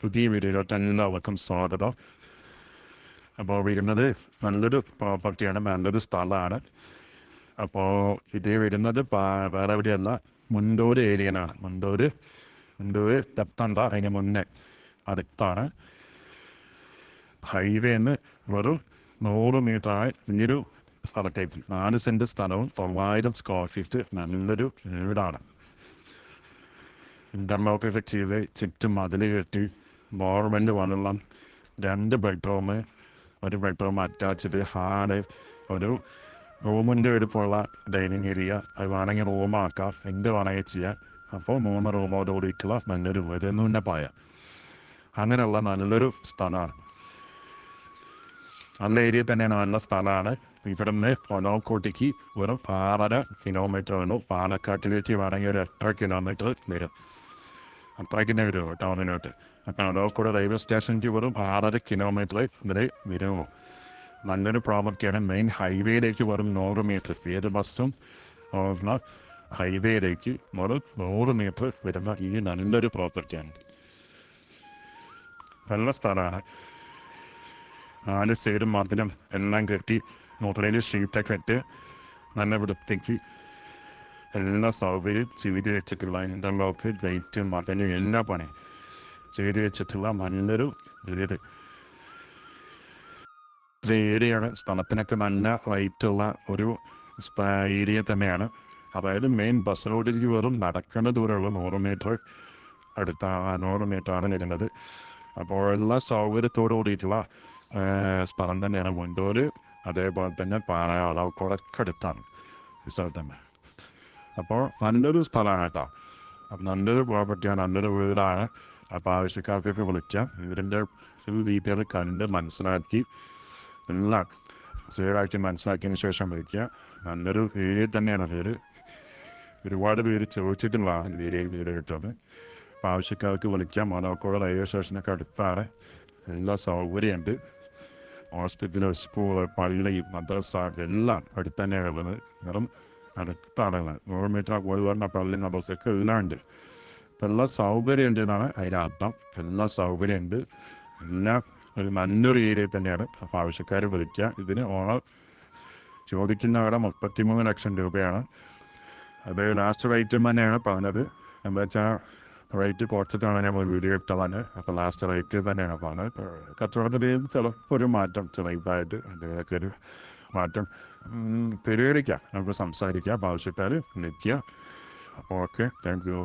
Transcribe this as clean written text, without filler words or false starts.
പുതിയ വീഡിയോയിലോട്ട് എല്ലാവർക്കും സ്വാഗതം. അപ്പോൾ വരുന്നത് നല്ലൊരു പ്രോപ്പർട്ടിയാണ്, നല്ലൊരു സ്ഥലമാണ്. അപ്പോൾ ഇത് വരുന്നത് വേറെ എവിടെയല്ല, മുണ്ടൂർ ഏരിയയിലാണ്. മുണ്ടൂർ തെത്തണ്ട, അതിന് മുന്നേ അടുത്താണ്. ഹൈവേന്ന് വെറും 100 മീറ്ററായി വലിയൊരു സ്ഥലത്തേക്ക് 4 സെൻറ്റ് സ്ഥലവും 900 സ്ക്വയർ ഫീറ്റ് നല്ലൊരു വീടാണ്. ഇന്റർലോക്കൊക്കെ ചെയ്ത് ചുറ്റും മതിൽ കെട്ടി ഗവൺമെൻറ് വന്നുള്ള 2 ബെഡ്റൂം, 1 ബെഡ്റൂം അറ്റാച്ച്ഡ്, ഹാള്, ഒരു റൂമിൻ്റെ എടുപ്പുള്ള ഡൈനിങ് ഏരിയ. അത് വേണമെങ്കിൽ റൂമാക്കാം, എന്ത് വേണമെങ്കിൽ ചെയ്യാം. അപ്പോൾ 3 റൂമോട് കൂടിയിട്ടുള്ള നല്ലൊരു വരുന്നൂന്നെ പായ, അങ്ങനെയുള്ള നല്ലൊരു സ്ഥലമാണ്. നല്ല ഏരിയ തന്നെയാണ്, നല്ല സ്ഥലമാണ്. ഇവിടെ നിന്ന് പൊനോക്കോട്ടേക്ക് വെറും 6.5 കിലോമീറ്റർ ഉള്ളൂ. പാലക്കാട്ടിലേക്ക് വേണമെങ്കിൽ ഒരു 8 കിലോമീറ്റർ വരും. അത്രയ്ക്ക് വരുമോ ടൗണിലോട്ട്. അപ്പം പൊനോക്കോട് റെയിൽവേ സ്റ്റേഷനിലേക്ക് വെറും 6.5 കിലോമീറ്റർ വരെ വരുമോ. നല്ലൊരു പ്രോപ്പർട്ടിയാണ്. മെയിൻ ഹൈവേയിലേക്ക് വെറും 100 മീറ്റർ, ഏത് ബസ്സും ഓടുന്ന ഹൈവേയിലേക്ക് വെറും 100 മീറ്റർ വരുന്ന ഈ നല്ലൊരു പ്രോപ്പർട്ടിയാണ്. നല്ല സ്ഥലമാണ്. 4 സൈഡും മതിലും എല്ലാം കെട്ടി മുകളിൽ ഷീറ്റൊക്കെ ഇട്ട് നല്ല വൃത്തിക്ക് എല്ലാ സൗകര്യം ചെയ്ത് വെച്ചിട്ടുള്ള ഇന്റർലോക്ക്, ലൈറ്റ്, മതിൽ എല്ലാ പണി ചെയ്ത് വെച്ചിട്ടുള്ള നല്ലൊരു വീട്. ഏരിയയാണ്. സ്ഥലത്തിനൊക്കെ നല്ല റേറ്റുള്ള ഒരു ഏരിയ തന്നെയാണ്. അതായത് മെയിൻ ബസ് റോഡിലേക്ക് വെറും നടക്കേണ്ട ദൂരമുള്ള 100 മീറ്റർ അടുത്താണ്, 100 മീറ്ററാണ് വരുന്നത്. അപ്പോൾ എല്ലാ സൗകര്യത്തോടു കൂടിയിട്ടുള്ള സ്ഥലം തന്നെയാണ് മുണ്ടൂർ. അതേപോലെ തന്നെ പാലക്കാടൊക്കെ അടുത്താണ് ഈ സ്ഥലം തന്നെ. അപ്പോൾ നല്ലൊരു സ്ഥലമാണ് കേട്ടോ. അപ്പം നല്ലൊരു പ്രോപ്പർട്ടിയാണ്, നല്ലൊരു വീടാണ്. അപ്പോൾ ആവശ്യക്കാർക്കൊക്കെ വിളിക്കാം. വീടിൻ്റെ ഫുൾ ഡീറ്റെയിൽ കണ്ട് മനസ്സിലാക്കി എല്ലാം ക്ലിയറാക്കി മനസ്സിലാക്കിയതിന് ശേഷം വിളിക്കുക. നല്ലൊരു ഏരിയ തന്നെയാണ് വീട്. ഒരുപാട് പേര് ചോദിച്ചിട്ടുള്ള ഏരിയയിൽ വീട് കിട്ടുന്നത്. അപ്പോൾ ആവശ്യക്കാർക്ക് വിളിക്കാം. പാലക്കാട് റെയിൽവേ സ്റ്റേഷനൊക്കെ അടുത്താണ്. എല്ലാ സൗകര്യമുണ്ട്. ഹോസ്പിറ്റൽ, സ്കൂൾ, പള്ളി, മദ്രസ എല്ലാം അടുത്ത് തന്നെയാണ് ഉള്ളത്. വെറും അടുത്താണ്. 100 മീറ്റർ പോയി പറഞ്ഞ പള്ളി, മദ്രസയൊക്കെ എല്ലാം ഉണ്ട്. അപ്പം എല്ലാ സൗകര്യം ഉണ്ട് എന്നാണ് അതിൻ്റെ അർത്ഥം. എല്ലാ സൗകര്യമുണ്ട്. എല്ലാം ഒരു നല്ലൊരു ഏരിയ തന്നെയാണ്. അപ്പോൾ ആവശ്യക്കാർ വിളിക്കുക. ഇതിന് ഓണർ ചോദിക്കുന്ന വില 33 ലക്ഷം രൂപയാണ്. അത് ലാസ്റ്റ് റേറ്റ് തന്നെയാണ് പറഞ്ഞത്. എന്താ വെച്ചാൽ റേറ്റ് കുറച്ചിട്ടാണ് നമ്മൾ വീഡിയോ ഇട്ടതാണ്. അപ്പോൾ ലാസ്റ്റ് റേറ്റ് തന്നെയാണ് പറഞ്ഞത്. കച്ചവടത്തിൻ്റെയും ചിലപ്പോൾ ഒരു മാറ്റം, ചെറുതായിട്ട് അതിലൊക്കെ ഒരു മാറ്റം പരിഹരിക്കാം. നമുക്ക് സംസാരിക്കാം. അപ്പോൾ ആവശ്യക്കാർ വിളിക്കുക. Okay, thank you.